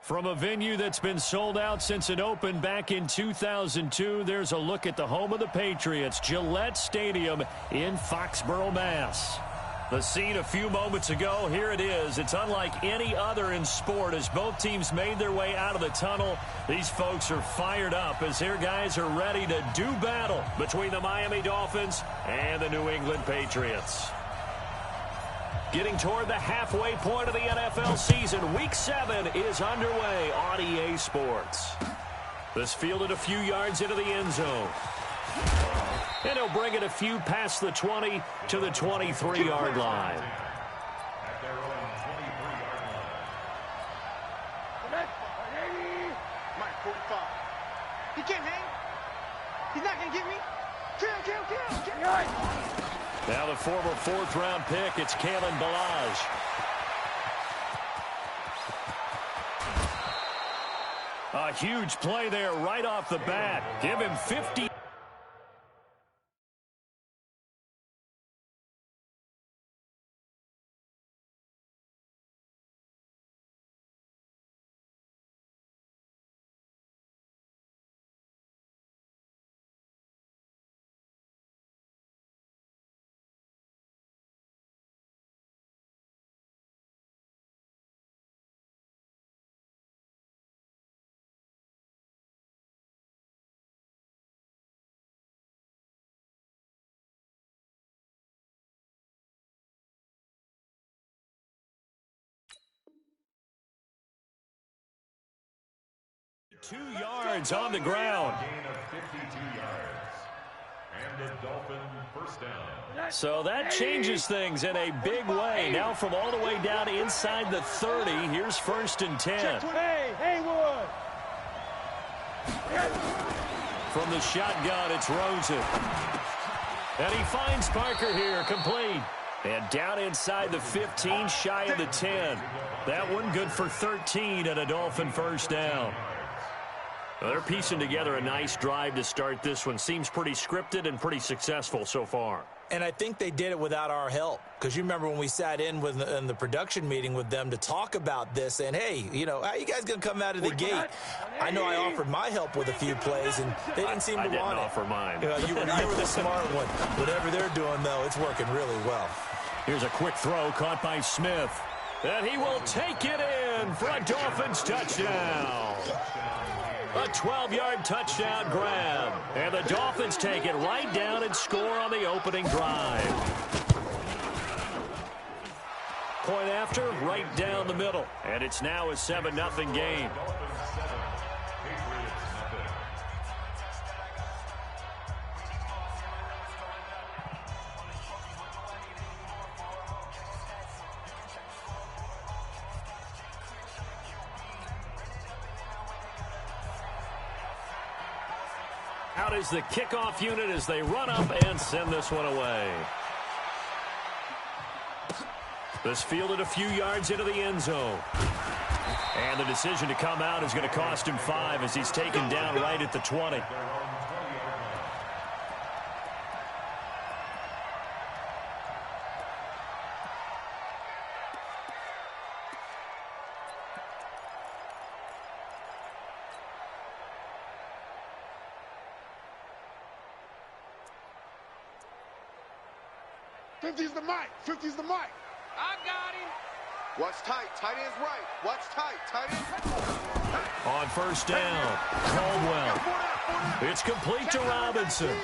From a venue that's been sold out since it opened back in 2002, there's a look at the home of the Patriots, Gillette Stadium in Foxborough, Mass. The scene a few moments ago, here it is. It's unlike any other in sport as both teams made their way out of the tunnel. These folks are fired up as their guys are ready to do battle between the Miami Dolphins and the New England Patriots. Getting toward the halfway point of the NFL season, Week 7 is underway on EA Sports. This fielded a few yards into the end zone. And he'll bring it a few past the 20 to the 23-yard line. He can't hang. He's not going to get me. Kill. Now the former fourth-round pick, it's Kalen Ballage. A huge play there right off the bat. Give him 50. Two yards on the ground. So that changes things in a big way. Now from all the way down inside the 30, here's 1st and 10. Hey, Haywood. From the shotgun, it's Rosen. And he finds Parker here, complete. And down inside the 15, shy of the 10. That one good for 13 and a Dolphin first down. Well, they're piecing together a nice drive to start this one. Seems pretty scripted and pretty successful so far. And I think they did it without our help. Because you remember when we sat in the production meeting with them to talk about this, and hey, you know, how you guys going to come out of the gate? I know I offered my help with a few plays, and they didn't seem to want it. I didn't offer mine. You were the smart one. Whatever they're doing, though, it's working really well. Here's a quick throw caught by Smith. And he will take it in for a Dolphins touchdown. A 12-yard touchdown grab. And the Dolphins take it right down and score on the opening drive. Point after, right down the middle. And it's now a 7-0 game. Out is the kickoff unit as they run up and send this one away. This fielded a few yards into the end zone. And the decision to come out is going to cost him 5 as he's taken down right at the 20. Fifty's the mic. I got him. Watch tight. Tight end's right. Watch tight. Tight end. On first down, Caldwell. It's complete to Robinson.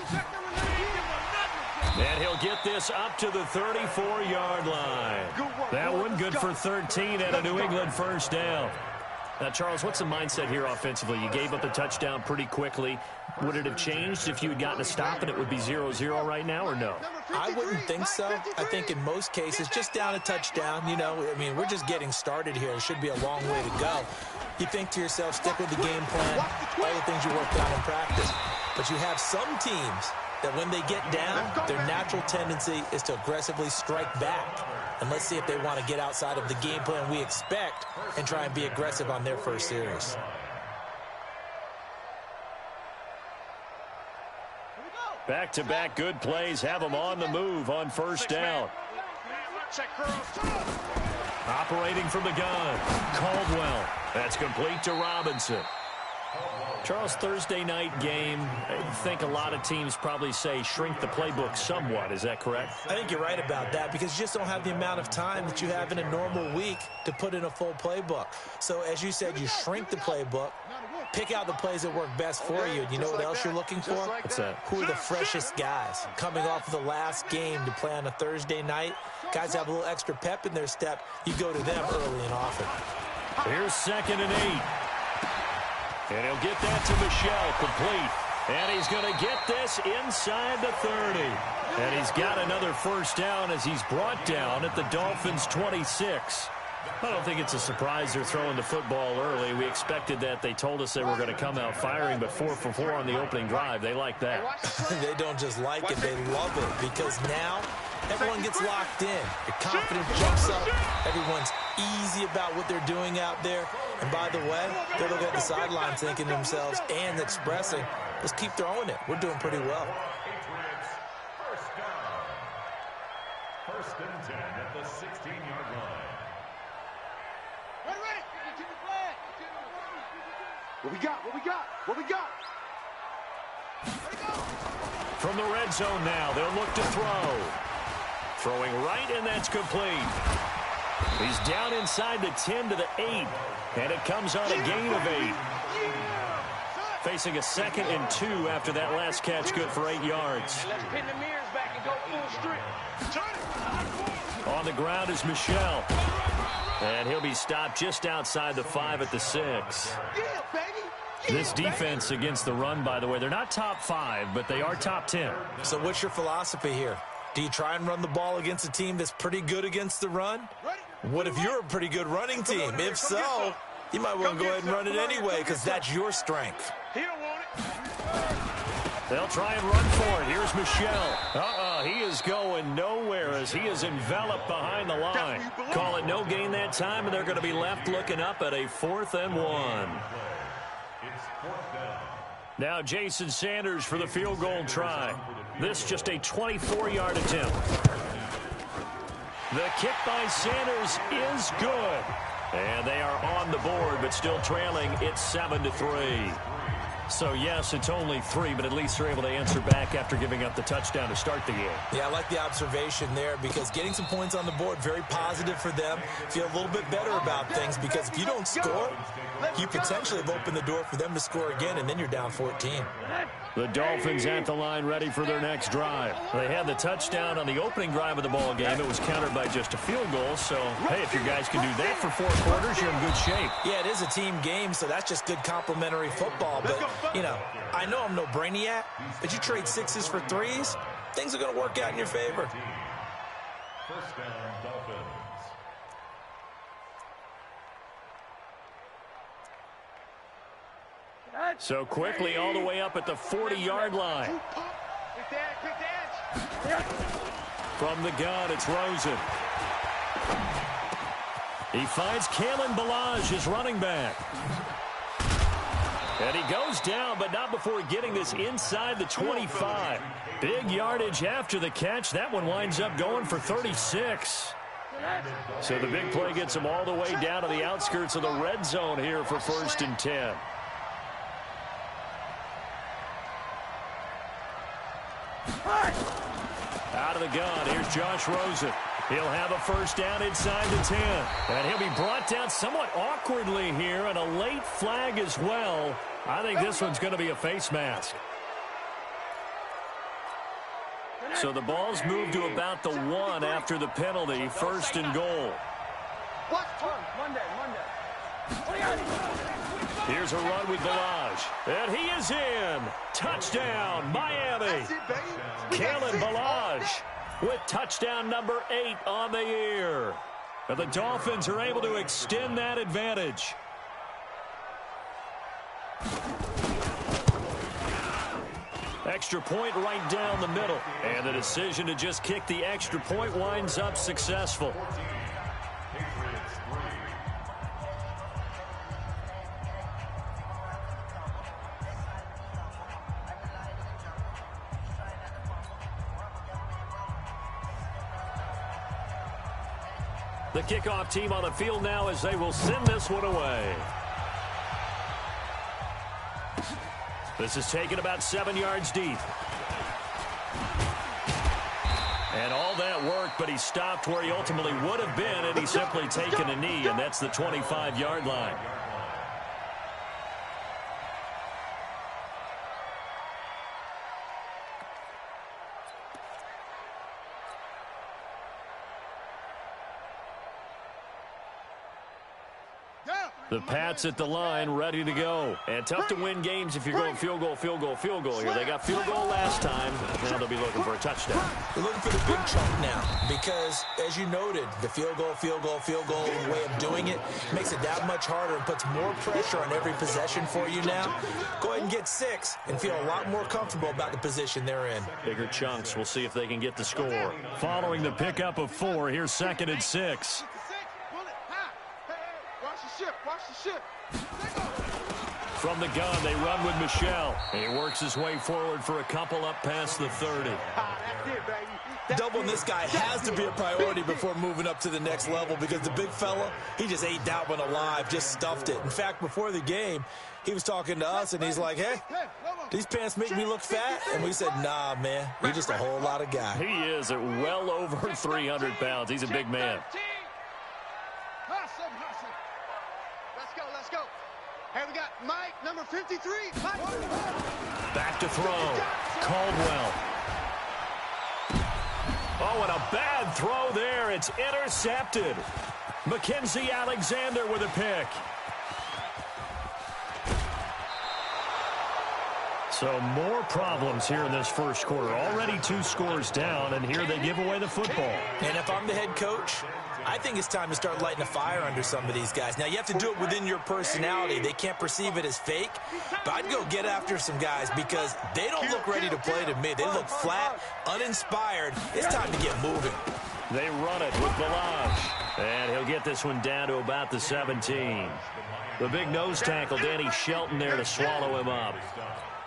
And he'll get this up to the 34-yard line. That one good for 13 and a New England first down. Now, Charles, what's the mindset here offensively? You gave up the touchdown pretty quickly. Would it have changed if you had gotten a stop and it would be 0-0 right now, or no? I wouldn't think so. I think in most cases, just down a touchdown, you know, I mean, we're just getting started here. It should be a long way to go. You think to yourself, stick with the game plan, all the things you worked on in practice. But you have some teams that when they get down, their natural tendency is to aggressively strike back. And let's see if they want to get outside of the game plan we expect and try and be aggressive on their first series. Back-to-back good plays have them on the move on first down. Operating from the gun, Caldwell. That's complete to Robinson. Charles, Thursday night game, I think a lot of teams probably say shrink the playbook somewhat. Is that correct? I think you're right about that because you just don't have the amount of time that you have in a normal week to put in a full playbook. So, as you said, you shrink the playbook, pick out the plays that work best for you. And you know what else you're looking for? What's that? Who are the freshest guys? Coming off of the last game to play on a Thursday night, guys have a little extra pep in their step. You go to them early and often. Here's 2nd and 8. And he'll get that to Michel, complete. And he's going to get this inside the 30. And he's got another first down as he's brought down at the Dolphins' 26. I don't think it's a surprise they're throwing the football early. We expected that. They told us they were going to come out firing, but 4 for 4 on the opening drive. They like that. They don't just like it, they love it because now everyone gets locked in. Your confidence jumps up. Everyone's easy about what they're doing out there. And by the way, they're looking at the sideline thinking to themselves and expressing, let's keep throwing it. We're doing pretty well. First and 10 at the 16-yard line. Ready. What we got? What we got? What we got? From the red zone now, they'll look to throw. Throwing right, and that's complete. He's down inside the 10 to the 8, and it comes on a gain of 8. Facing a 2nd and 2 after that last catch, good for 8 yards. Let's pin the mirrors back and go full strip. On the ground is Michel. And he'll be stopped just outside the 5 at the 6. Yeah, baby. This defense against the run, by the way, they're not top 5, but they are top 10. So what's your philosophy here? Do you try and run the ball against a team that's pretty good against the run? What if you're a pretty good running team? If so, you might want to go ahead and run it anyway because that's your strength. He don't want it. They'll try and run for it. Here's Michel. He is going nowhere as he is enveloped behind the line. Call it no gain that time, and they're going to be left looking up at a 4th and 1. Now Jason Sanders for the field goal try. This just a 24-yard attempt. The kick by Sanders is good. And they are on the board, but still trailing. It's 7-3. So, yes, it's only 3, but at least they're able to answer back after giving up the touchdown to start the game. Yeah, I like the observation there because getting some points on the board, very positive for them. Feel a little bit better about things because if you don't score, you potentially have opened the door for them to score again, and then you're down 14. The Dolphins at the line ready for their next drive. They had the touchdown on the opening drive of the ball game. It was countered by just a field goal. So, hey, if your guys can do that for 4 quarters, you're in good shape. Yeah, it is a team game, so that's just good complimentary football. But, you know, I know I'm no brainiac, but you trade 6s for 3s, things are going to work out in your favor. First down, Dolphins. So quickly all the way up at the 40-yard line. From the gun, it's Rosen. He finds Kalen Ballage, his running back. And he goes down, but not before getting this inside the 25. Big yardage after the catch. That one winds up going for 36. So the big play gets him all the way down to the outskirts of the red zone here for 1st and 10. Out of the gun, here's Josh Rosen. He'll have a first down inside the 10. And he'll be brought down somewhat awkwardly here, and a late flag as well. I think this one's going to be a face mask. So the ball's moved to about the 1 after the penalty, 1st and goal. Here's a run with Ballage. And he is in. Touchdown, Miami. Kalen Ballage with touchdown number 8 on the year. And the Dolphins are able to extend that advantage. Extra point right down the middle. And the decision to just kick the extra point winds up successful. The kickoff team on the field now as they will send this one away. This is taken about 7 yards deep. And all that work, but he stopped where he ultimately would have been, and he's simply taken a knee, and that's the 25-yard line. The Pats at the line, ready to go. And tough to win games if you're going field goal, field goal, field goal here. They got field goal last time. Now they'll be looking for a touchdown. They're looking for the big chunk now because, as you noted, the field goal way of doing it makes it that much harder and puts more pressure on every possession for you now. Go ahead and get 6 and feel a lot more comfortable about the position they're in. Bigger chunks. We'll see if they can get the score. Following the pickup of 4, here's 2nd and 6. Watch the ship. From the gun, they run with Michelle. He works his way forward for a couple up past the 30. That's it, baby. Doubling this guy has to be a priority before moving up to the next level because the big fella, he just ate that one alive, just stuffed it. In fact, before the game, he was talking to us, and he's like, hey, these pants make me look fat? And we said, nah, man, you're just a whole lot of guy. He is at well over 300 pounds. He's a big man. Let's go. Hey, we got Mike, number 53. Mike. Back to throw. Caldwell. Oh, and a bad throw there. It's intercepted. Mackenzie Alexander with a pick. So more problems here in this first quarter. Already 2 scores down, and here they give away the football. And if I'm the head coach, I think it's time to start lighting a fire under some of these guys. Now, you have to do it within your personality. They can't perceive it as fake. But I'd go get after some guys because they don't look ready to play to me. They look flat, uninspired. It's time to get moving. They run it with Balaj. And he'll get this one down to about the 17. The big nose tackle, Danny Shelton, there to swallow him up.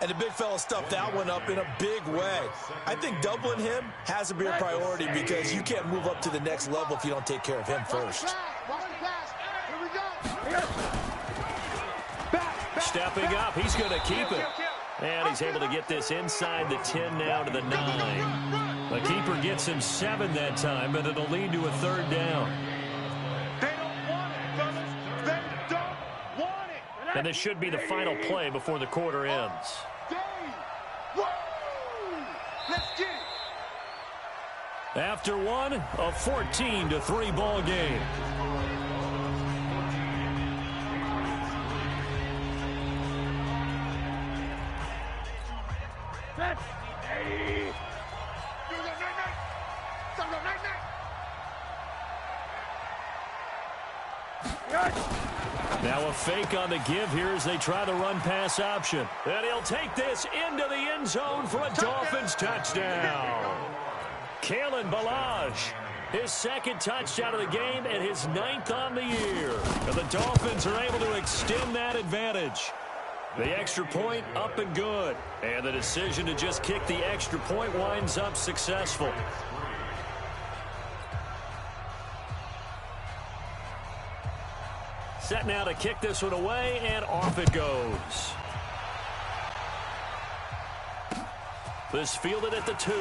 And the big fella stuffed that one up in a big way. I think doubling him has to be a priority because you can't move up to the next level if you don't take care of him first. Stepping up, he's going to keep it. And he's able to get this inside the 10 now to the 9. The keeper gets him 7 that time, but it'll lead to a 3rd down. They don't want it, fellas. They don't want it. And this should be the final play before the quarter ends. Let's get it. After one, a 14-3 ball game. Now a fake on the give here as they try the run-pass option. And he'll take this into the end zone for a Dolphins touchdown. Kalen Balaj, his 2nd touchdown of the game and his 9th on the year. And the Dolphins are able to extend that advantage. The extra point up and good. And the decision to just kick the extra point winds up successful. Set now to kick this one away, and off it goes. This fielded at the 2.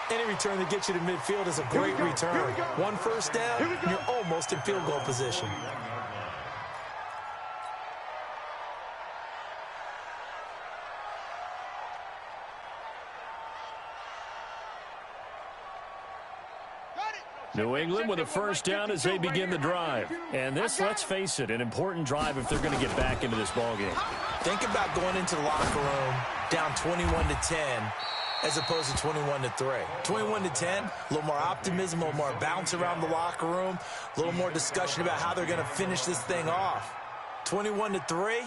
Any return that gets you to midfield is a great return. 1 first down, you're almost in field goal position. New England with a first down as they begin the drive. And this, let's face it, an important drive if they're going to get back into this ballgame. Think about going into the locker room down 21-10 as opposed to 21-3. 21-10, a little more optimism, a little more bounce around the locker room, a little more discussion about how they're going to finish this thing off. 21-3,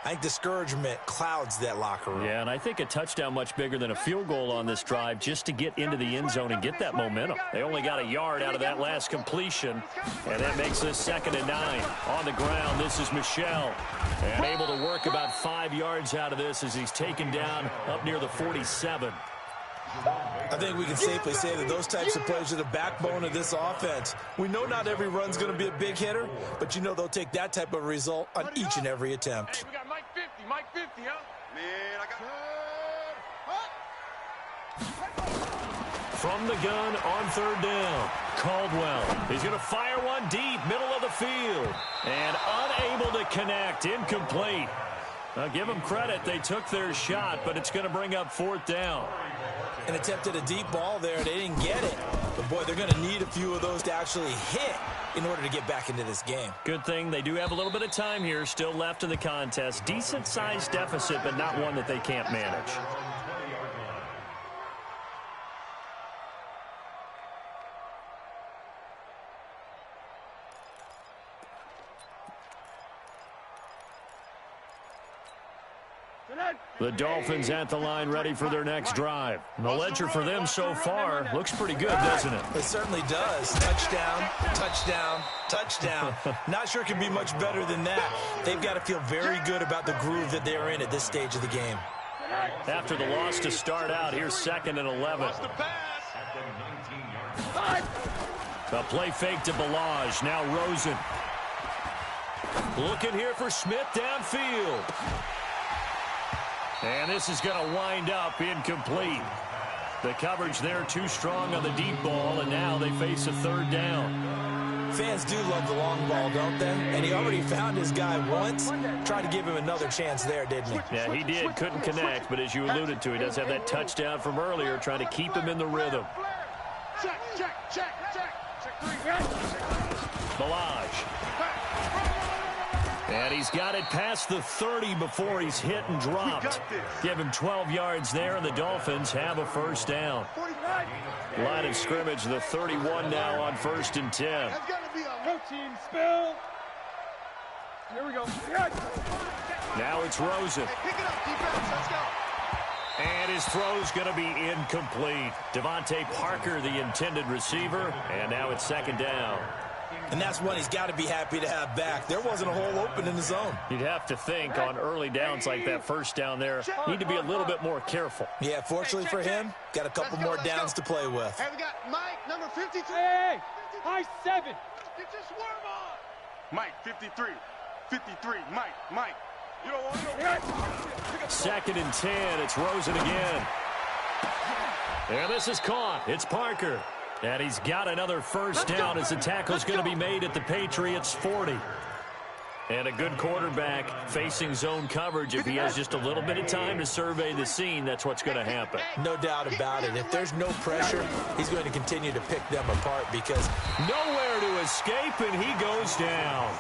I think discouragement clouds that locker room. Yeah, and I think a touchdown much bigger than a field goal on this drive just to get into the end zone and get that momentum. They only got a yard out of that last completion, and that makes this 2nd and 9. On the ground, this is Michelle, and able to work about 5 yards out of this as he's taken down up near the 47. I think we can safely say that those types of plays are the backbone of this offense. We know not every run's going to be a big hitter, but you know they'll take that type of result on each and every attempt. Hey, we got Mike 50, Mike 50, huh? Man, I got... From the gun on third down, Caldwell. He's going to fire one deep, middle of the field. And unable to connect, incomplete. Now, give them credit. They took their shot, but it's going to bring up fourth down. And attempted a deep ball there. They didn't get it. But, boy, they're going to need a few of those to actually hit in order to get back into this game. Good thing they do have a little bit of time here still left in the contest. Decent-sized deficit, but not one that they can't manage. The Dolphins at the line ready for their next drive. The ledger for them so far looks pretty good, doesn't it? It certainly does. Touchdown, touchdown, touchdown. Not sure it can be much better than that. They've got to feel very good about the groove that they're in at this stage of the game. After the loss to start out, here's 2nd and 11. A play fake to Balaj. Now Rosen. Looking here for Smith downfield. And this is going to wind up incomplete. The coverage there too strong on the deep ball, and now they face a third down. Fans do love the long ball, don't they? And he already found his guy once. Tried to give him another chance there, didn't he? Yeah, he did. Couldn't connect, but as you alluded to, he does have that touchdown from earlier, trying to keep him in the rhythm. Balaj. And he's got it past the 30 before he's hit and dropped. Give him 12 yards there, and the Dolphins have a first down. Line of scrimmage, the 31 now on 1st and 10. That's got to be a routine spill. Here we go. Now it's Rosen. Hey, pick it up, defense. Let's go. And his throw's going to be incomplete. Devontae Parker, the intended receiver, and now it's 2nd down. And that's one he's got to be happy to have back. There wasn't a hole open in the zone. You'd have to think on early downs like that first down there, need to be a little bit more careful. Yeah, fortunately for him, got a couple more downs to play with. Hey, we got Mike, number 53. Hey, high 7. Get your swerve on. Mike 53, 53, Mike. You don't want to. 2nd and 10. It's Rosen again. And this is caught. It's Parker. And he's got another first down as the tackle's going to be made at the Patriots' 40. And a good quarterback facing zone coverage. If he has just a little bit of time to survey the scene, that's what's going to happen. No doubt about it. If there's no pressure, he's going to continue to pick them apart because nowhere to escape, and he goes down.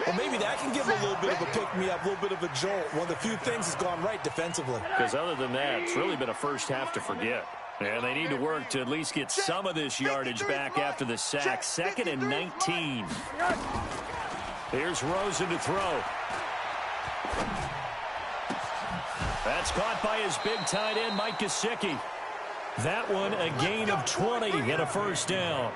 Well, maybe that can give him a little bit of a pick-me-up, a little bit of a jolt. One of the few things that's gone right defensively. Because other than that, it's really been a first half to forget. And they need to work to at least get some of this yardage back after the sack. 2nd and 19. Here's Rosen to throw. That's caught by his big tight end, Mike Gesicki. That one, a gain of 20 and a first down.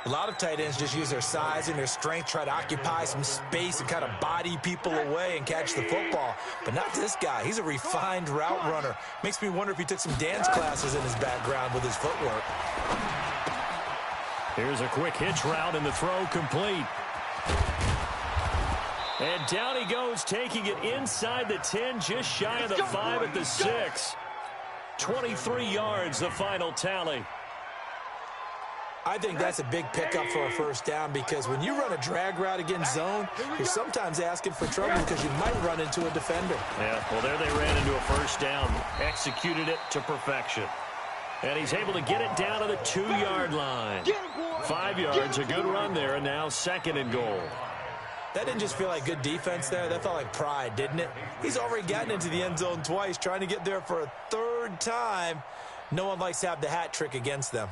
A lot of tight ends just use their size and their strength, try to occupy some space and kind of body people away and catch the football. But not this guy. He's a refined route runner. Makes me wonder if he took some dance classes in his background with his footwork. Here's a quick hitch route and the throw complete. And down he goes, taking it inside the 10, just shy of the 5 at the 6. 23 yards, the final tally. I think that's a big pickup for a first down because when you run a drag route against zone, you're sometimes asking for trouble because you might run into a defender. Yeah, well, there they ran into a first down, executed it to perfection. And he's able to get it down to the 2-yard line. 5 yards, a good run there, and now 2nd and goal. That didn't just feel like good defense there. That felt like pride, didn't it? He's already gotten into the end zone twice, trying to get there for a 3rd time. No one likes to have the hat trick against them.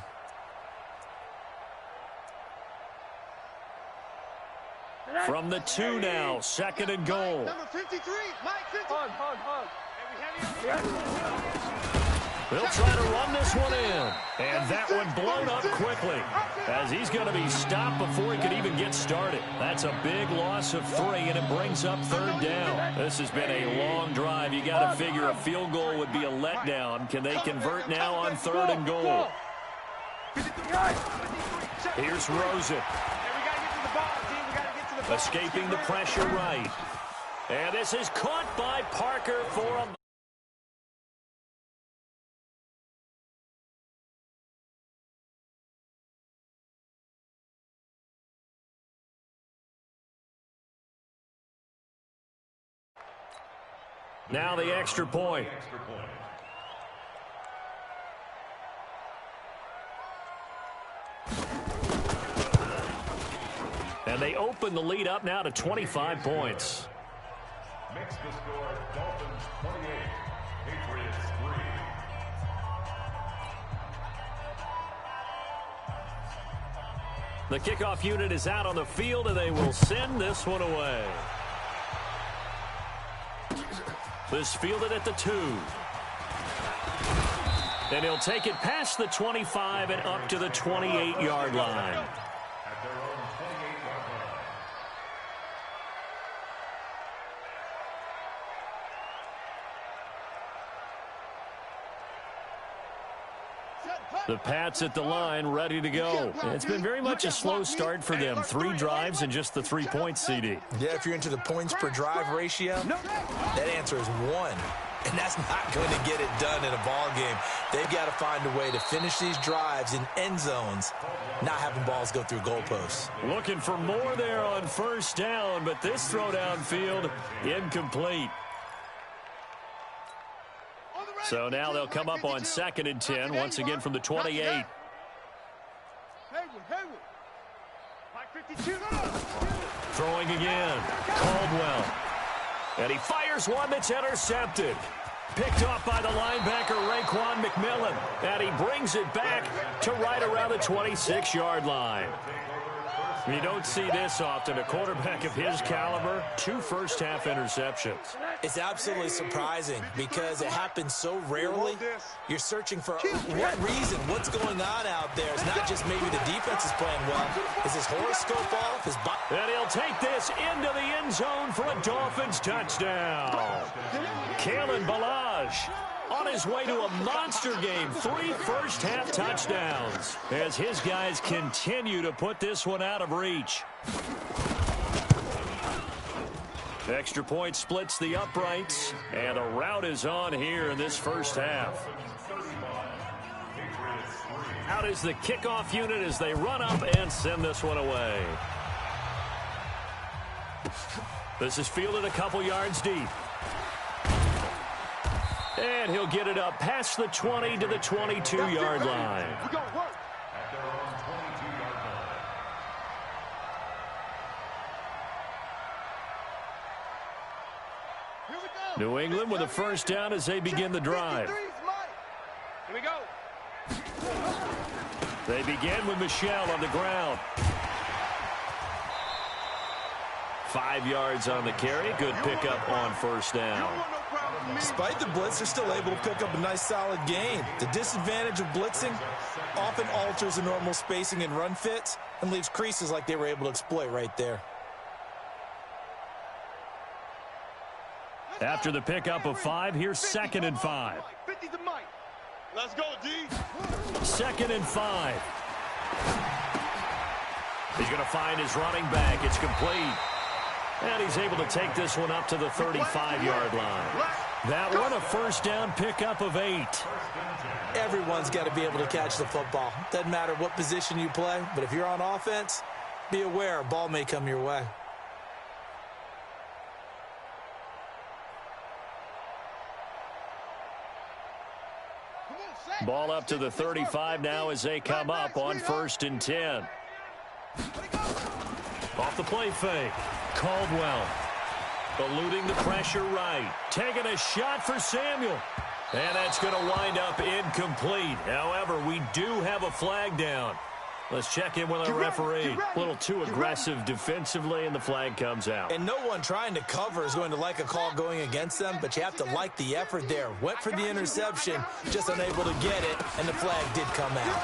From the 2 now, 2nd and goal. Number 53, Mike 53. Hug. They'll try to run this one in. And that one blown up quickly as he's going to be stopped before he could even get started. That's a big loss of 3, and it brings up 3rd down. This has been a long drive. You got to figure a field goal would be a letdown. Can they convert now on 3rd and goal? Here's Rosen. Escaping the pressure right. And this is caught by Parker for a... Now the extra point. And they open the lead up now to 25 points. Makes the score Dolphins 28, Patriots 3. The kickoff unit is out on the field, and they will send this one away. This fielded at the 2. And he'll take it past the 25 and up to the 28-yard line. At their own 28-yard line. The Pats at the line, ready to go. It's been very much a slow start for them. 3 drives and just the 3 points, CD. Yeah, if you're into the points per drive ratio, that answer is 1. And that's not going to get it done in a ball game. They've got to find a way to finish these drives in end zones, not having balls go through goalposts. Looking for more there on 1st down, but this throw downfield incomplete. So now they'll come up on 2nd and 10, once again from the 28. Throwing again, Caldwell. And he fires one that's intercepted. Picked off by the linebacker, Raekwon McMillan. And he brings it back to right around the 26-yard line. You don't see this often. A quarterback of his caliber, 2 first-half interceptions. It's absolutely surprising because it happens so rarely. You're searching for what reason, what's going on out there. It's not just maybe the defense is playing well. Is his horoscope off? And he'll take this into the end zone for a Dolphins touchdown. Kalen Ballage on his way to a monster game. 3 first-half touchdowns as his guys continue to put this one out of reach. Extra point splits the uprights, and a rout is on here in this first half. Out is the kickoff unit as they run up and send this one away. This is fielded a couple yards deep. And he'll get it up past the 20 to the 22-yard line. At their own 22-yard line. New England with a first down as they begin the drive. Here we go. They begin with Michel on the ground. 5 yards on the carry. Good pickup on first down. Despite the blitz, they're still able to pick up a nice, solid gain. The disadvantage of blitzing often alters the normal spacing and run fits and leaves creases like they were able to exploit right there. After the pickup of 5, here's 2nd and 5. Let's go, D. 2nd and 5. He's going to find his running back. It's complete. And he's able to take this one up to the 35-yard line. That one a first down pickup of 8. Everyone's got to be able to catch the football. Doesn't matter what position you play, but if you're on offense, be aware a ball may come your way. Ball up to the 35 now as they come up on 1st and 10. Off the play fake. Caldwell eluding the pressure right. Taking a shot for Samuel. And that's going to wind up incomplete. However, we do have a flag down. Let's check in with our referee. A little too aggressive defensively, and the flag comes out. And no one trying to cover is going to like a call going against them, but you have to like the effort there. Went for the interception, just unable to get it, and the flag did come out.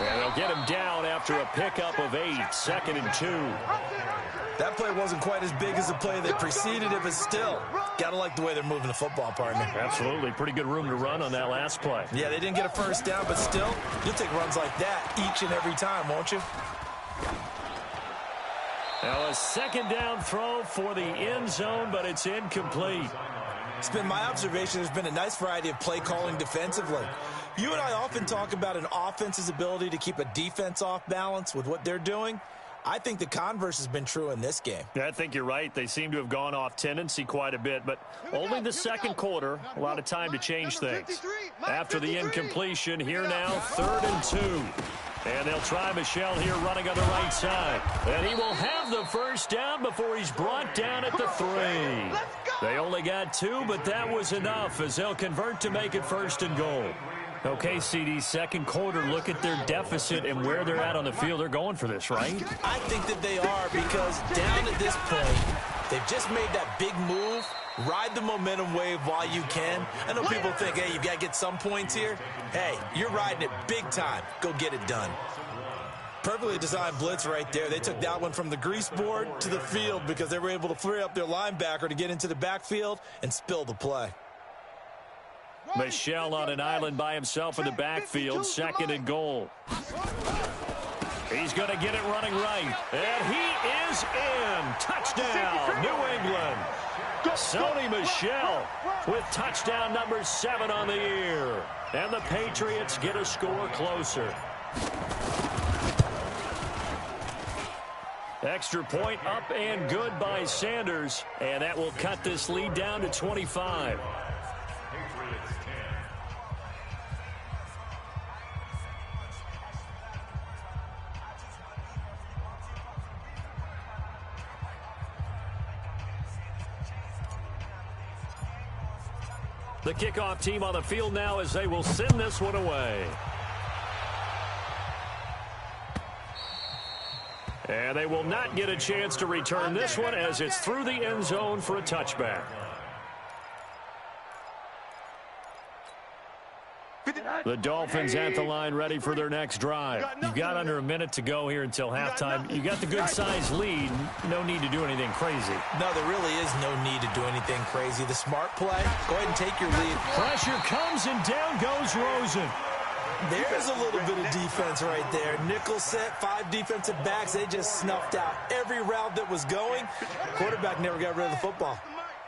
And they'll get him down after a pickup of 8, 2nd and 2. That play wasn't quite as big as the play that preceded it, but still, got to like the way they're moving the football, partner. Absolutely. Pretty good room to run on that last play. Yeah, they didn't get a first down, but still, you'll take runs like that each and every time, won't you? Now a 2nd down throw for the end zone, but it's incomplete. It's been my observation there's been a nice variety of play calling defensively. You and I often talk about an offense's ability to keep a defense off balance with what they're doing. I think the converse has been true in this game. Yeah, I think you're right. They seem to have gone off tendency quite a bit, but only the 2nd quarter, a lot of time to change things. After the incompletion, here now, 3rd and 2. And they'll try Michel here running on the right side. And he will have the first down before he's brought down at the 3. They only got 2, but that was enough as they'll convert to make it 1st and goal. Okay, CD, 2nd quarter, look at their deficit and where they're at on the field. They're going for this, right? I think that they are, because down at this point, they've just made that big move. Ride the momentum wave while you can. I know people think, hey, you've got to get some points here. Hey, you're riding it big time. Go get it done. Perfectly designed blitz right there. They took that one from the grease board to the field because they were able to free up their linebacker to get into the backfield and spill the play. Michel on an island by himself in the backfield, 2nd and goal. He's going to get it running right. And he is in. Touchdown, New England. Sony Michel with touchdown number 7 on the year. And the Patriots get a score closer. Extra point up and good by Sanders. And that will cut this lead down to 25. The kickoff team on the field now as they will send this one away. And they will not get a chance to return this one as it's through the end zone for a touchback. The Dolphins at the line ready for their next drive. You've got under a minute to go here until halftime. You got the good-sized lead. No need to do anything crazy. No, there really is no need to do anything crazy. The smart play, go ahead and take your lead. Pressure comes and down goes Rosen. There's a little bit of defense right there. Nickel set, 5 defensive backs. They just snuffed out every route that was going. Quarterback never got rid of the football.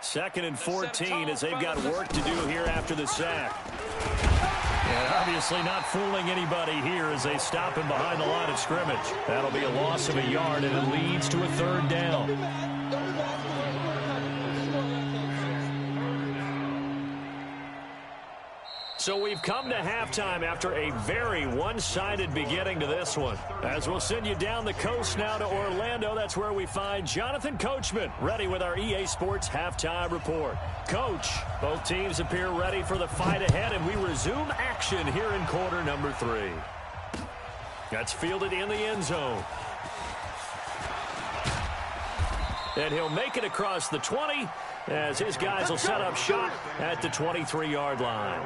2nd and 14 as they've got work to do here after the sack. And obviously not fooling anybody here as they stop him behind the line of scrimmage. That'll be a loss of a yard, and it leads to a 3rd down. So we've come to halftime after a very one-sided beginning to this one. As we'll send you down the coast now to Orlando, that's where we find Jonathan Coachman ready with our EA Sports Halftime Report. Coach, both teams appear ready for the fight ahead, and we resume action here in quarter number 3. That's fielded in the end zone. And he'll make it across the 20 as his guys will set up shop at the 23-yard line.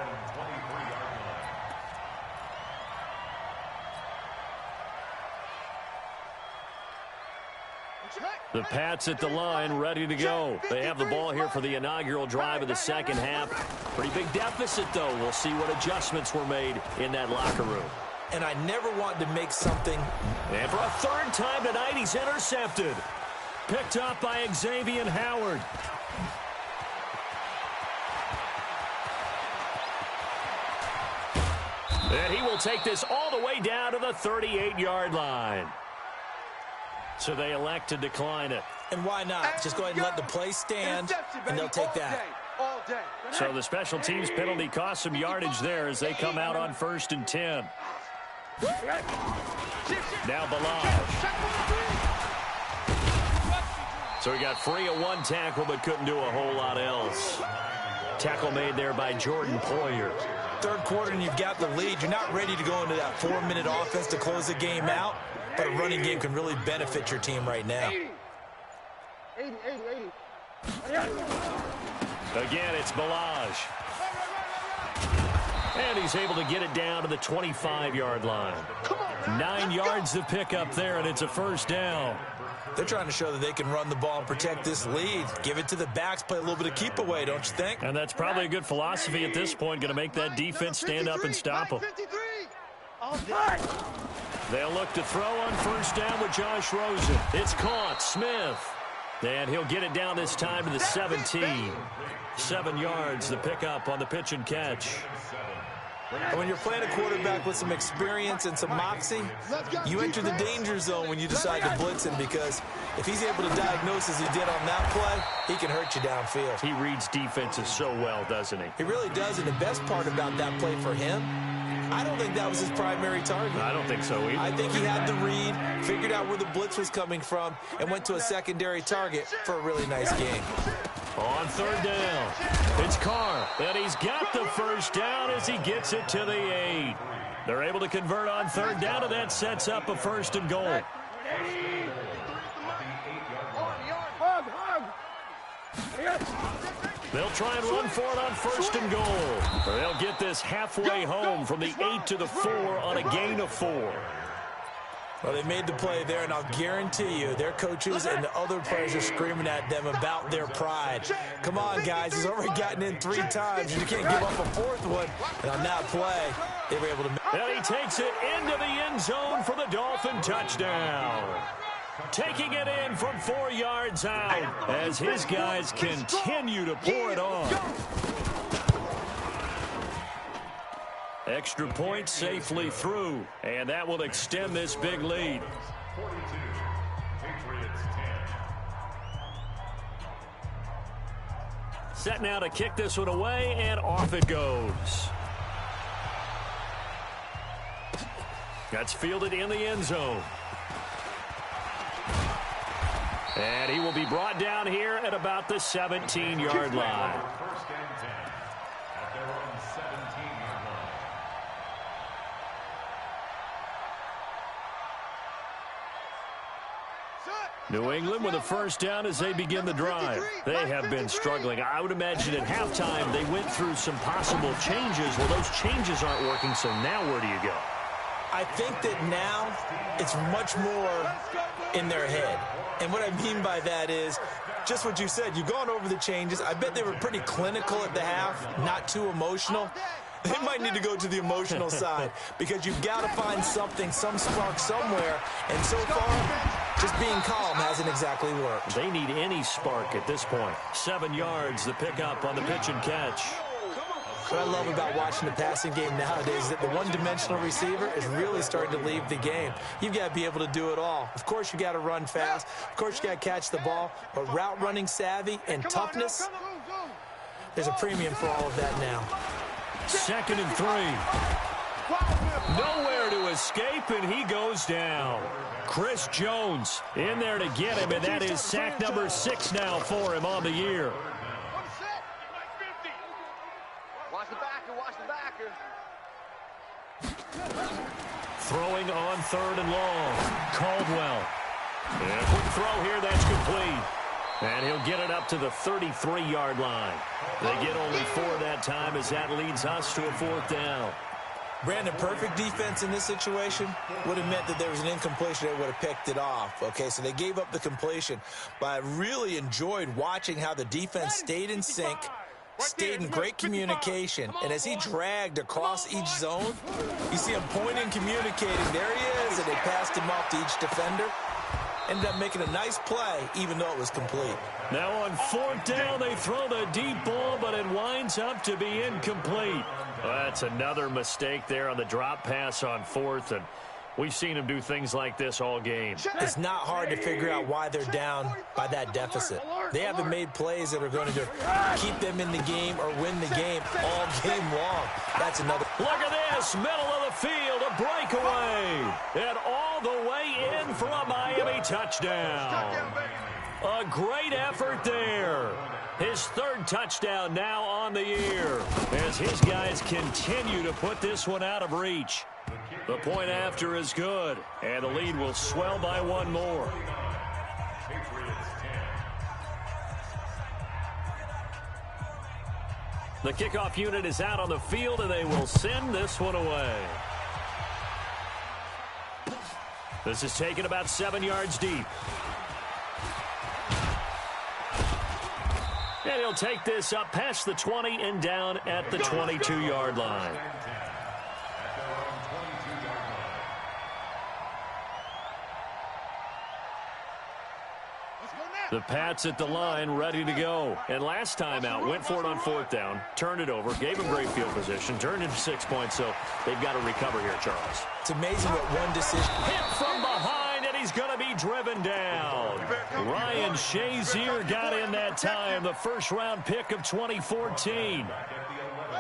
The Pats at the line, ready to go. They have the ball here for the inaugural drive of the second half. Pretty big deficit, though. We'll see what adjustments were made in that locker room. And I never want to make something. And for a 3rd time tonight, he's intercepted. Picked up by Xavier Howard. And he will take this all the way down to the 38-yard line. So they elect to decline it. And why not? Just go ahead and let the play stand, and they'll take that. So the special teams penalty cost some yardage there as they come out on 1st and 10. Now Balaj. So he got free of 1 tackle but couldn't do a whole lot else. Tackle made there by Jordan Poyer. third quarter and you've got the lead, you're not ready to go into that 4-minute offense to close the game out, but a running game can really benefit your team right now. 80. Again, it's Balaj. And he's able to get it down to the 25-yard line. 9 yards to pick up there, and it's a first down. They're trying to show that they can run the ball and protect this lead. Give it to the backs, play a little bit of keep away, don't you think? And that's probably a good philosophy at this point, going to make that defense stand up and stop them. They'll look to throw on first down with Josh Rosen. It's caught. Smith. And he'll get it down this time to the 17. 7 yards the pickup on the pitch and catch. And when you're playing a quarterback with some experience and some moxie, you enter the danger zone when you decide to blitz him, because if he's able to diagnose as he did on that play, he can hurt you downfield. He reads defenses so well, doesn't he? He really does, and the best part about that play for him, I don't think that was his primary target. I don't think so either. I think he had the read, figured out where the blitz was coming from, and went to a secondary target for a really nice game. On third down, it's Carr, and he's got the first down as he gets it to the 8. They're able to convert on third down, and that sets up a first and goal. They'll try and run for it on first and goal. They'll get this halfway home from the 8 to the 4 on a gain of 4. Well, they made the play there, and I'll guarantee you their coaches and the other players are screaming at them about their pride. Come on, guys. He's already gotten in 3 times. You can't give up a 4th one. And on that play, they were able to... And he takes it into the end zone for the Dolphin touchdown. Taking it in from 4 yards out as his guys continue to pour it on. Extra point safely through, and that will extend this big lead. 42, Patriots 10. Set now to kick this one away, and off it goes. That's fielded in the end zone. And he will be brought down here at about the 17-yard line. First and 10 at their own 17-yard line. New England with a first down as they begin the drive. They have been struggling. I would imagine at halftime they went through some possible changes. Well, those changes aren't working, so now where do you go? I think that now it's much more in their head. And what I mean by that is just what you said. You've gone over the changes. I bet they were pretty clinical at the half, not too emotional. They might need to go to the emotional side, because you've got to find something, some spark somewhere. And so far, just being calm hasn't exactly worked. They need any spark at this point. 7 yards, the pickup on the pitch and catch. What I love about watching the passing game nowadays is that the one-dimensional receiver is really starting to leave the game. You've got to be able to do it all. Of course, you got to run fast. Of course, you got to catch the ball. But route running savvy and toughness, there's a premium for all of that now. 2nd and 3. Nowhere to escape, and he goes down. Chris Jones in there to get him, and that is sack number 6 now for him on the year. Watch the backer. Throwing on 3rd and long. Caldwell. And a quick throw here, that's complete. And he'll get it up to the 33-yard line. They get only 4 that time as that leads us to a 4th down. Brandon, perfect defense in this situation would have meant that there was an incompletion that would have picked it off. Okay, so they gave up the completion. But I really enjoyed watching how the defense stayed in sync, stayed in great communication. And as he dragged across each zone, you see him pointing, communicating. There he is, and they passed him off to each defender. Ended up making a nice play, even though it was complete. Now on 4th down, they throw the deep ball, but it winds up to be incomplete. That's another mistake there on the drop pass on 4th, and we've seen him do things like this all game. It's not hard to figure out why they're down by that deficit. They haven't made plays that are going to keep them in the game or win the game all game long. That's another. Look at this, middle of the field, a breakaway, and all the way in for a Miami touchdown. A great effort there. His third touchdown now on the year as his guys continue to put this one out of reach. The point after is good, and the lead will swell by one more. The kickoff unit is out on the field, and they will send this one away. This is taken about 7 yards deep. And he'll take this up past the 20 and down at the 22-yard line. The Pats at the line, ready to go. And last time out, went for it on 4th down, turned it over, gave him great field position, turned into 6 points, so they've got to recover here, Charles. It's amazing what one decision. Hit from behind, and he's going to be driven down. Ryan Shazier got in that time, the first-round pick of 2014.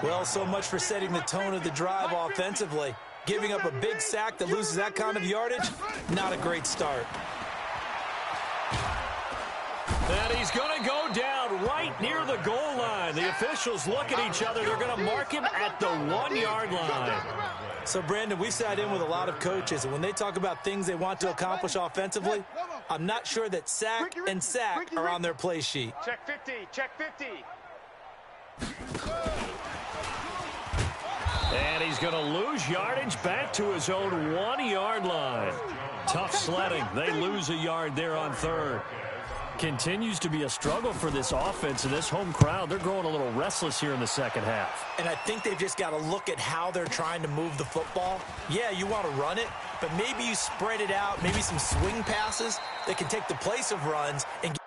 Well, so much for setting the tone of the drive offensively. Giving up a big sack that loses that kind of yardage, not a great start. And he's going to go down right near the goal line. The officials look at each other. They're going to mark him at the 1-yard line. So, Brandon, we've sat in with a lot of coaches, and when they talk about things they want to accomplish offensively, I'm not sure that sack and sack are on their play sheet. Check 50, check 50. And he's going to lose yardage back to his own 1-yard line. Tough sledding. They lose a yard there on 3rd. Continues to be a struggle for this offense and this home crowd. They're growing a little restless here in the second half. And I think they've just got to look at how they're trying to move the football. Yeah, you want to run it, but maybe you spread it out, maybe some swing passes that can take the place of runs and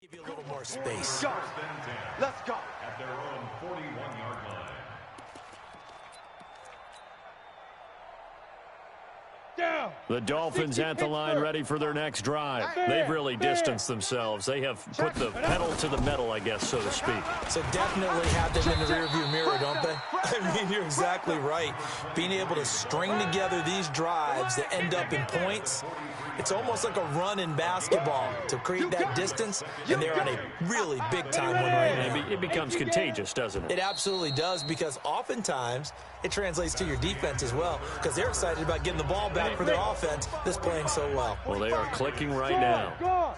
Give you a little more space. Go. Let's go. At their own 41-yard line. Down. The Dolphins at the line ready for their next drive. They've really distanced themselves. They have put the pedal to the metal, I guess, so to speak. So definitely have them in the rearview mirror, don't they? I mean, you're exactly right. Being able to string together these drives that end up in points, it's almost like a run in basketball to create that distance, and they're on a really big-time one right now. It becomes contagious, doesn't it? It absolutely does, because oftentimes it translates to your defense as well, because they're excited about getting the ball back for their offense that's playing so well. Well, they are clicking right now.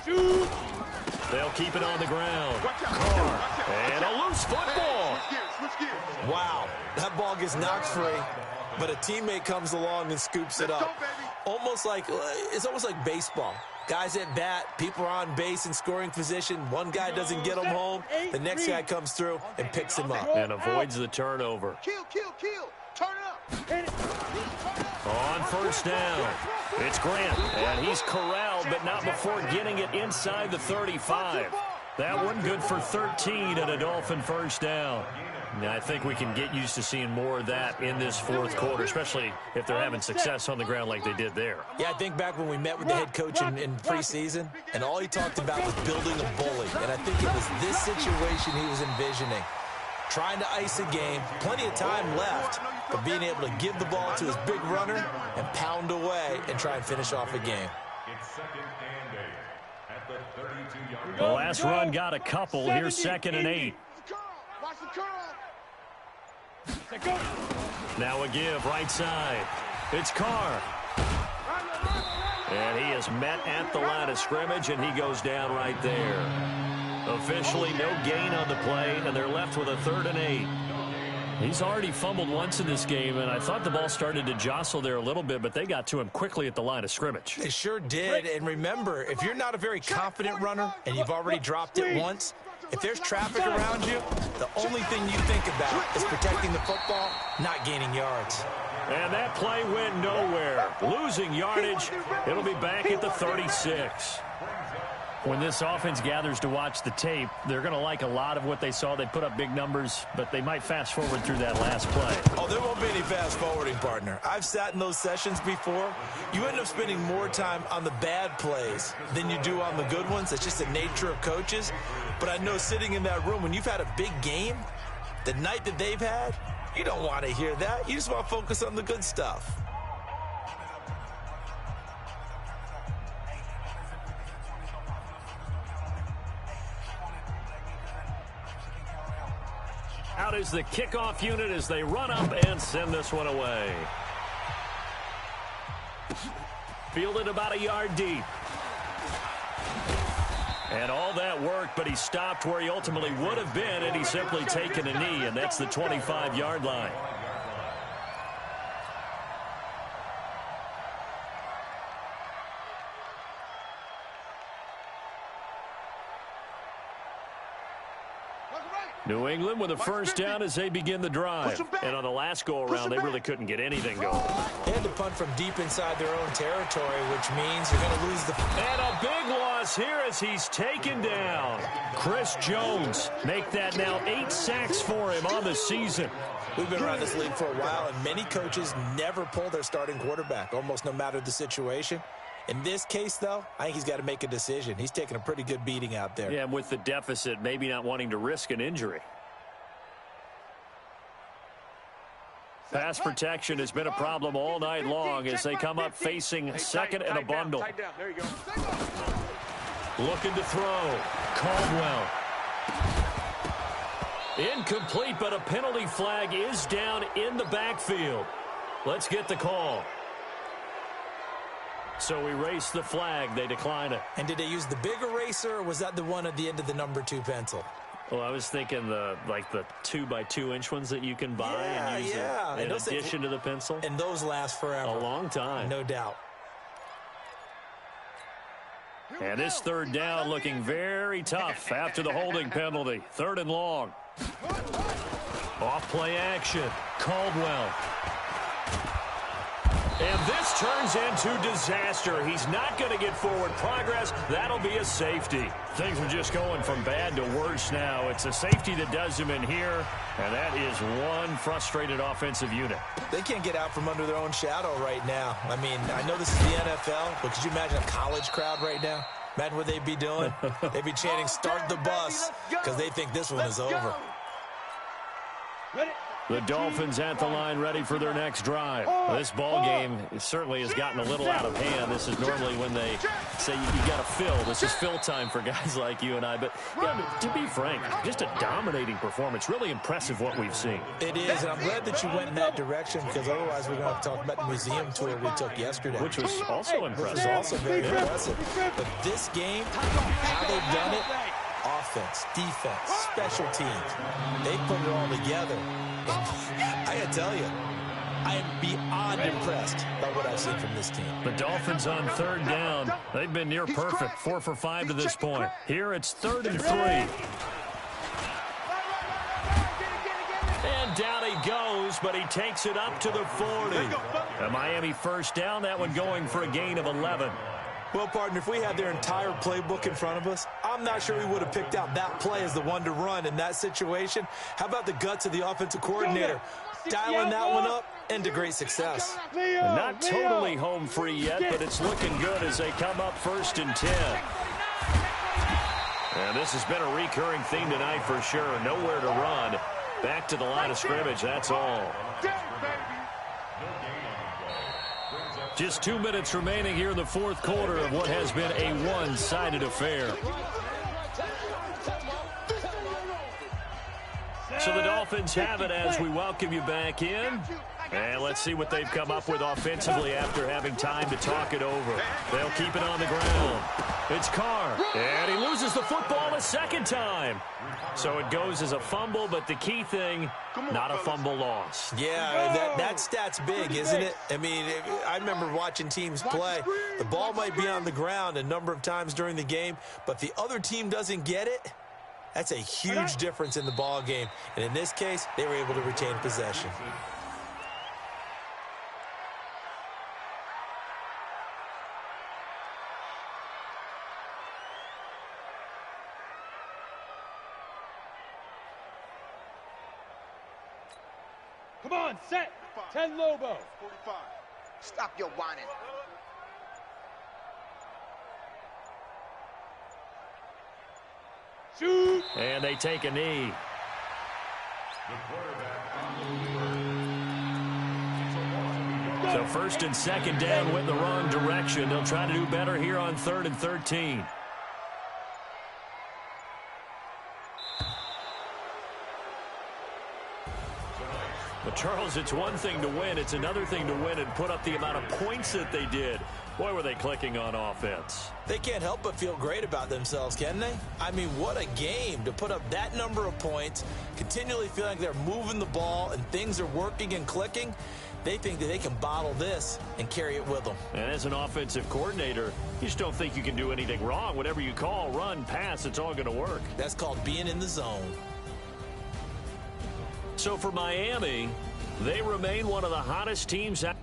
Shoot. They'll keep it on the ground. Carr, and a loose football. Switch gears. Wow, that ball gets knocked free, but a teammate comes along and scoops it up. It's almost like baseball. Guys at bat, people are on base in scoring position. One guy doesn't get him home. The next guy comes through and picks him up. And avoids the turnover. Kill. Turn it up. On first down, it's Grant, and he's corralled, but not before getting it inside the 35. That one good for 13 and a Dolphin first down. Now, I think we can get used to seeing more of that in this fourth quarter, especially if they're having success on the ground like they did there. Yeah, I think back when we met with the head coach in preseason, and all he talked about was building a bully. And I think it was this situation he was envisioning. Trying to ice a game, plenty of time left, but being able to give the ball to his big runner and pound away and try and finish off a game. It's second and 8 at the 32-yard The line. last run got a couple. Here's 2nd and 8. Watch the curl. Now a give, right side. It's Carr. And he is met at the line of scrimmage, and he goes down right there. Officially no gain on the play, and they're left with a 3rd and 8. He's already fumbled once in this game, and I thought the ball started to jostle there a little bit, but they got to him quickly at the line of scrimmage. They sure did, and remember, if you're not a very confident runner and you've already dropped it once, if there's traffic around you, the only thing you think about is protecting the football, not gaining yards. And that play went nowhere. Losing yardage, it'll be back at the 36. When this offense gathers to watch the tape, they're going to like a lot of what they saw. They put up big numbers, but they might fast forward through that last play. Oh, there won't be any fast forwarding, partner. I've sat in those sessions before. You end up spending more time on the bad plays than you do on the good ones. It's just the nature of coaches. But I know sitting in that room, when you've had a big game, the night that they've had, you don't want to hear that. You just want to focus on the good stuff. Out is the kickoff unit as they run up and send this one away. Fielded about a yard deep. And all that work, but he stopped where he ultimately would have been, and he's simply taken a knee, and that's the 25-yard line. New England with a first down as they begin the drive. And on the last go-around, they really couldn't get anything going. They had to punt from deep inside their own territory, which means you're going to lose the... And a big loss here as he's taken down. Chris Jones make that now 8 sacks for him on the season. We've been around this league for a while, and many coaches never pull their starting quarterback, almost no matter the situation. In this case, though, I think he's got to make a decision. He's taking a pretty good beating out there. Yeah, and with the deficit, maybe not wanting to risk an injury. Pass protection has been a problem all night long as they come up facing second and a bundle. There you go. Looking to throw. Caldwell. Incomplete, but a penalty flag is down in the backfield. Let's get the call. So erase the flag. They decline it. And did they use the big eraser, or was that the one at the end of the number 2 pencil? Well, I was thinking the 2x2-inch ones that you can buy and use in addition to the pencil. And those last forever. A long time. No doubt. And this third down looking very tough after the holding penalty. 3rd and long. Off play action. Caldwell. And this turns into disaster. He's not going to get forward progress. That'll be a safety. Things are just going from bad to worse now. It's a safety that does him in here, and that is one frustrated offensive unit. They can't get out from under their own shadow right now. I mean, I know this is the NFL, but could you imagine a college crowd right now? Imagine what they'd be doing. They'd be chanting, "Start the bus," because they think this one is over. The Dolphins at the line ready for their next drive. This ball game certainly has gotten a little out of hand. This is normally when they say you got to fill. This is fill time for guys like you and I. But yeah, to be frank, just a dominating performance. Really impressive what we've seen. It is, and I'm glad that you went in that direction because otherwise we're going to have to talk about the museum tour we took yesterday. Which was also impressive. Which was also very impressive. But this game, how they've done it, offense, defense, special teams, they put it all together. And I got to tell you, I am beyond impressed by what I've seen from this team. The Dolphins on third down. They've been near perfect, 4 for 5 to this point. Here it's 3rd and 3. And down he goes, but he takes it up to the 40. A Miami first down, that one going for a gain of 11. Well, partner, if we had their entire playbook in front of us, I'm not sure we would have picked out that play as the one to run in that situation. How about the guts of the offensive coordinator? Dialing that one up into great success. Not totally home free yet, but it's looking good as they come up 1st and 10. And this has been a recurring theme tonight for sure. Nowhere to run. Back to the line of scrimmage, that's all. Just 2 minutes remaining here in the 4th quarter of what has been a one-sided affair. So the Dolphins have it as we welcome you back in. And let's see what they've come up with offensively after having time to talk it over. They'll keep it on the ground. It's Carr, and he loses the football a second time. So it goes as a fumble, but the key thing, not a fumble loss. Yeah, that stat's big, isn't it? I mean, I remember watching teams play. The ball might be on the ground a number of times during the game, but the other team doesn't get it. That's a huge difference in the ball game. And in this case, they were able to retain possession. Come on, set. 10 Lobo. 45. Stop your whining. Shoot. And they take a knee. So 1st and 2nd down went the wrong direction. They'll try to do better here on 3rd and 13. But, Charles, it's one thing to win. It's another thing to win and put up the amount of points that they did. Boy, were they clicking on offense. They can't help but feel great about themselves, can they? I mean, what a game to put up that number of points, continually feeling like they're moving the ball and things are working and clicking. They think that they can bottle this and carry it with them. And as an offensive coordinator, you just don't think you can do anything wrong. Whatever you call, run, pass, it's all going to work. That's called being in the zone. So for Miami, they remain one of the hottest teams out.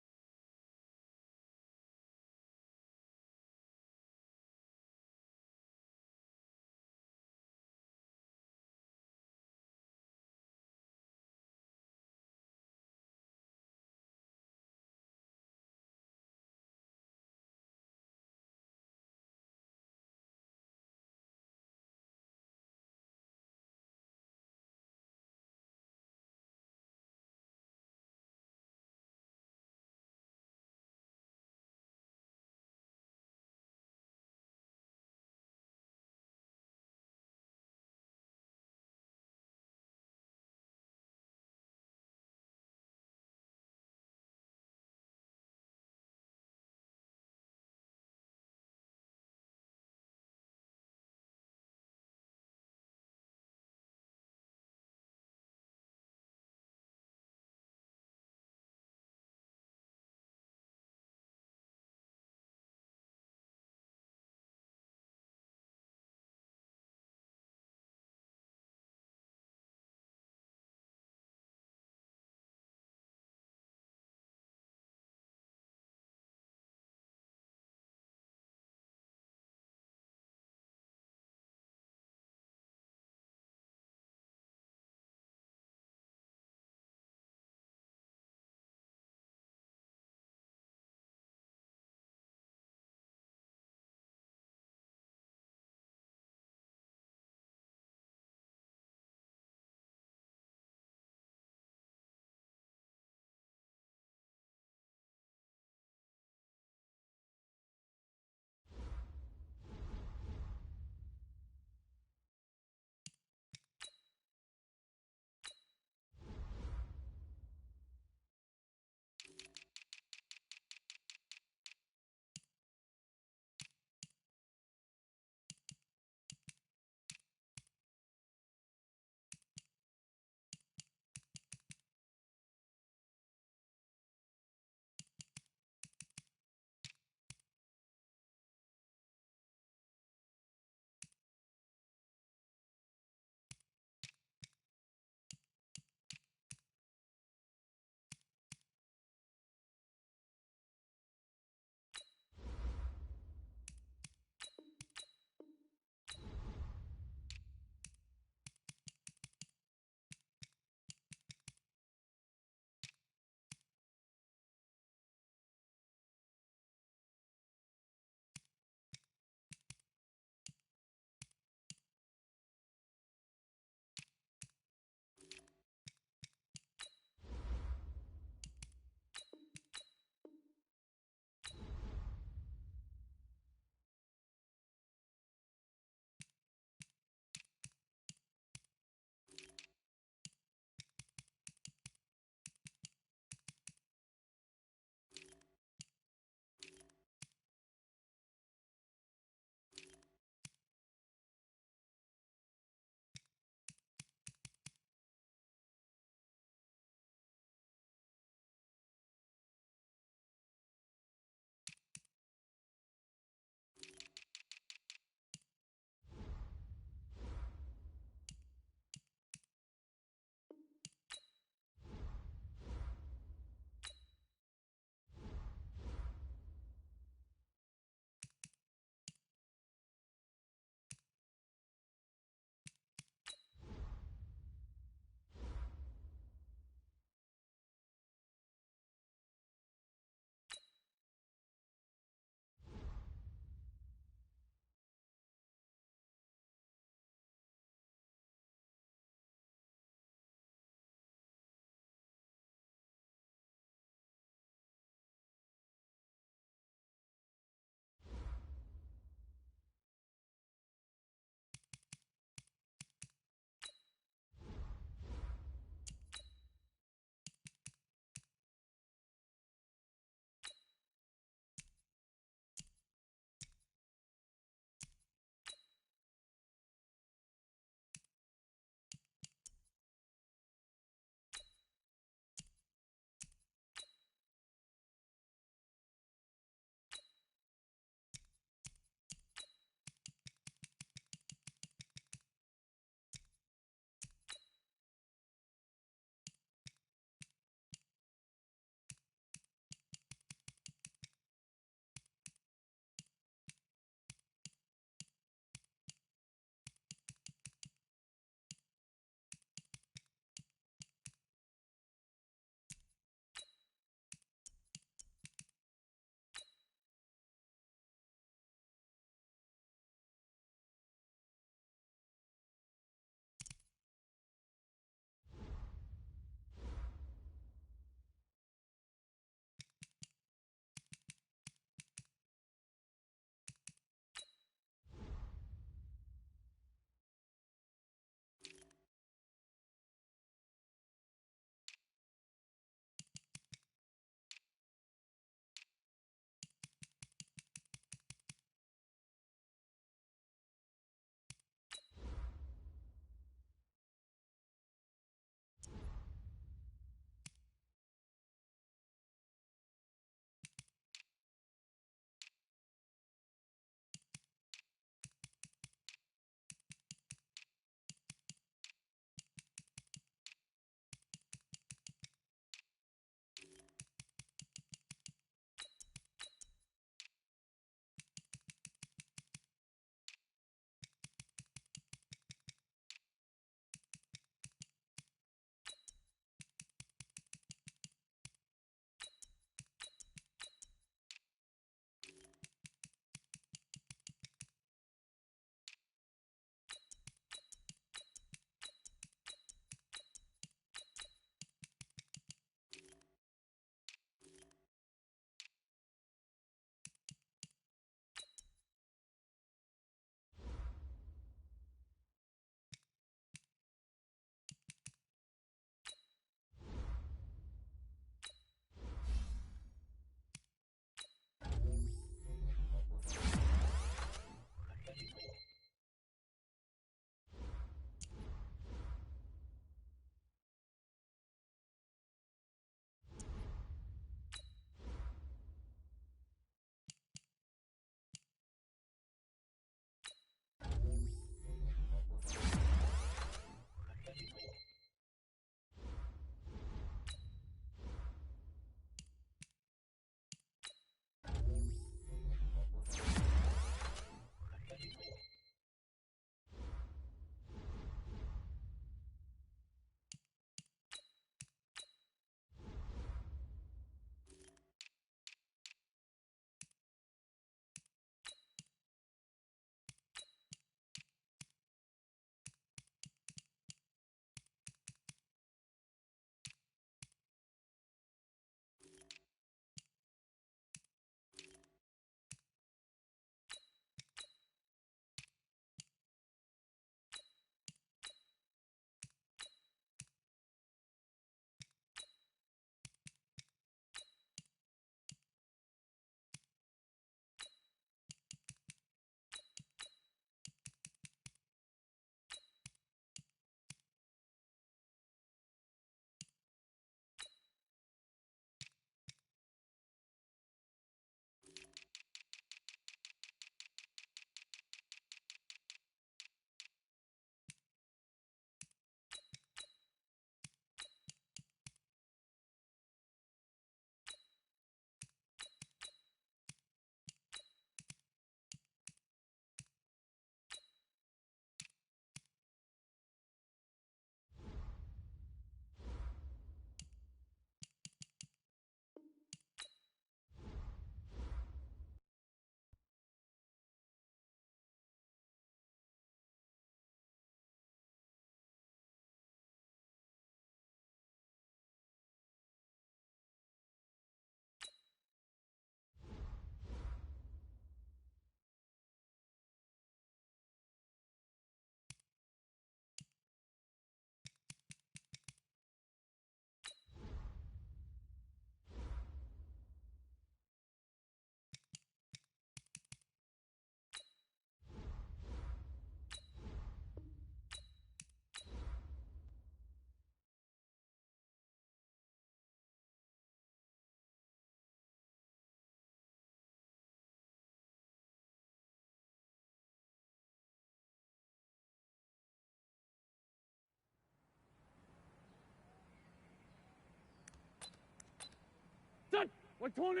120.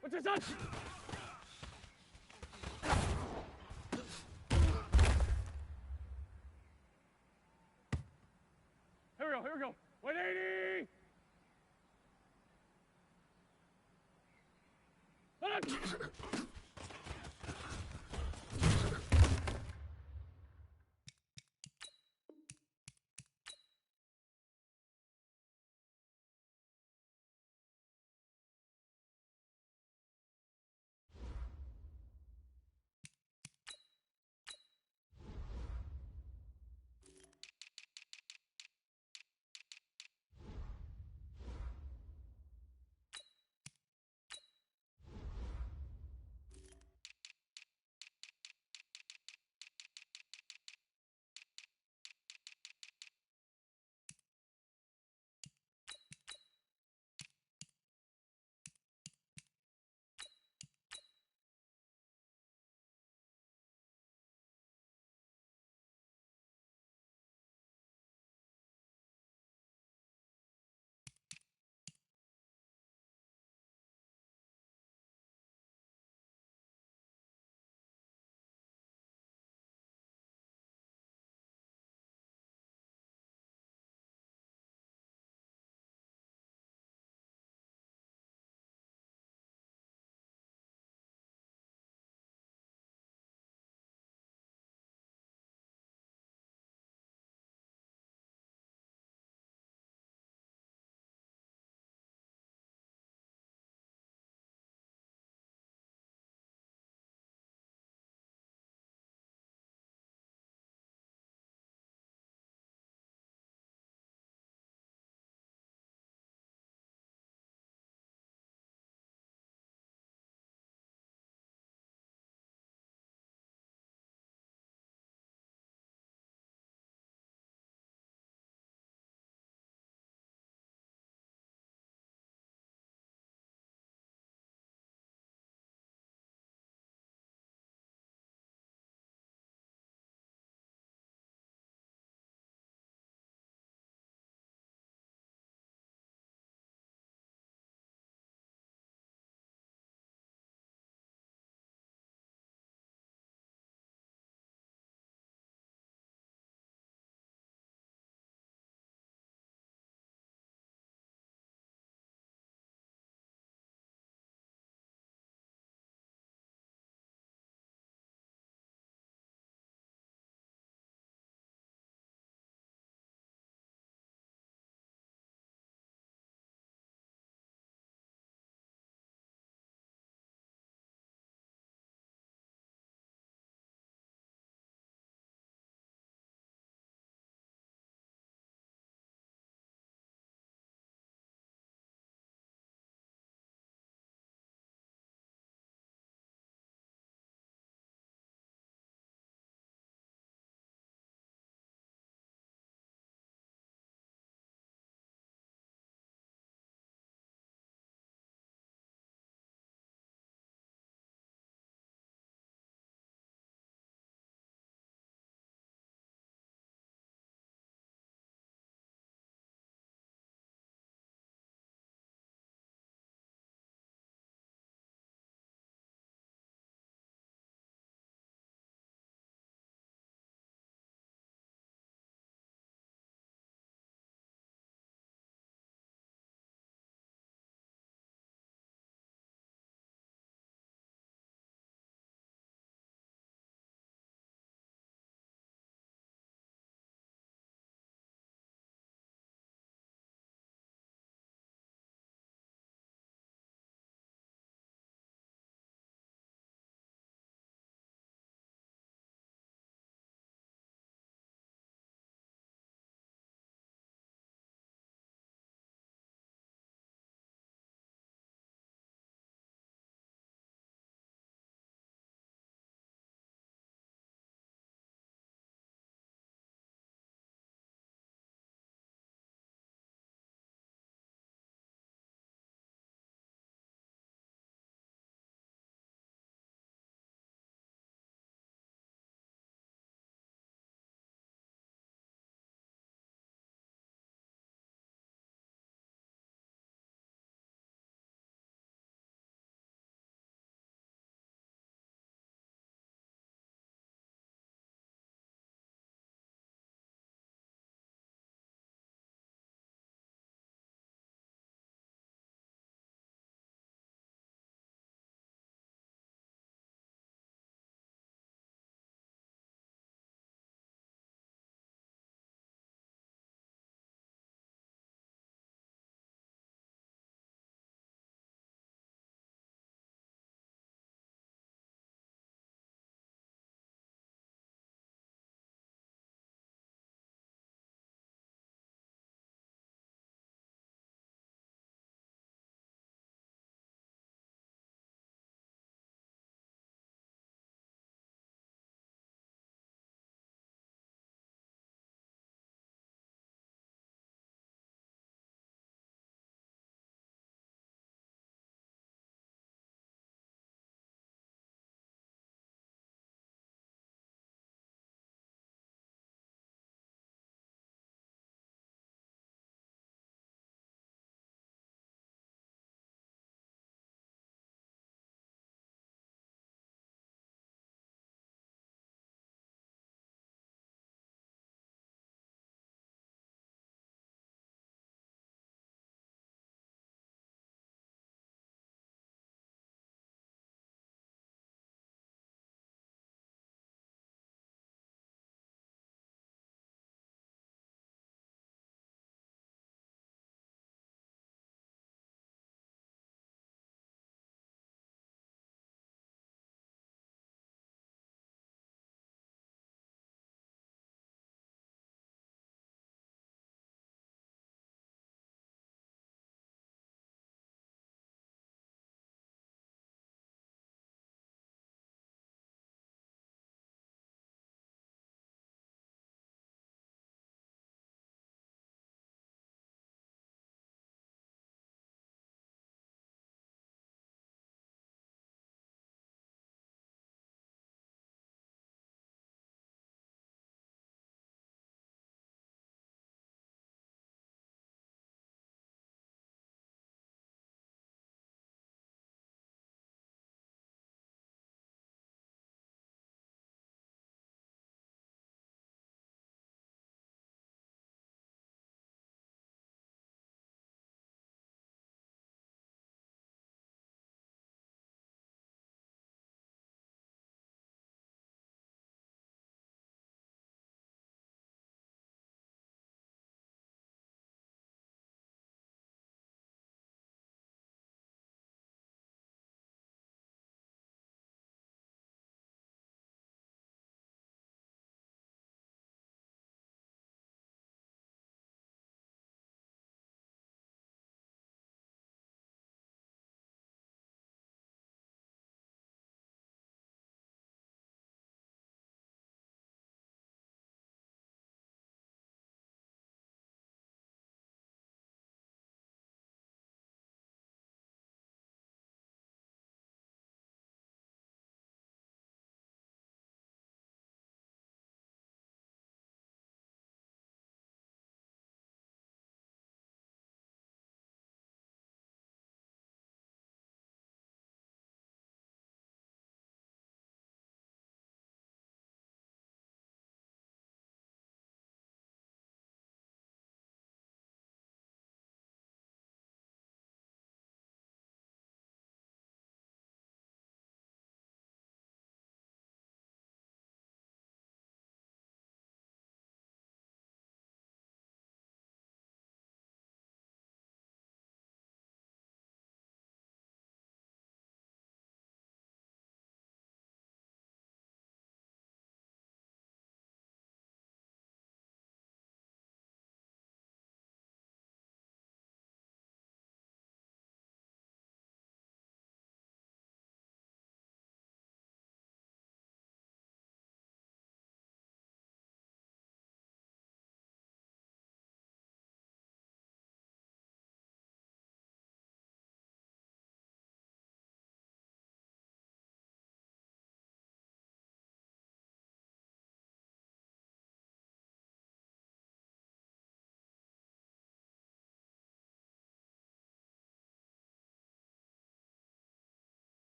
What's your son? Here we go. 180. Hold on.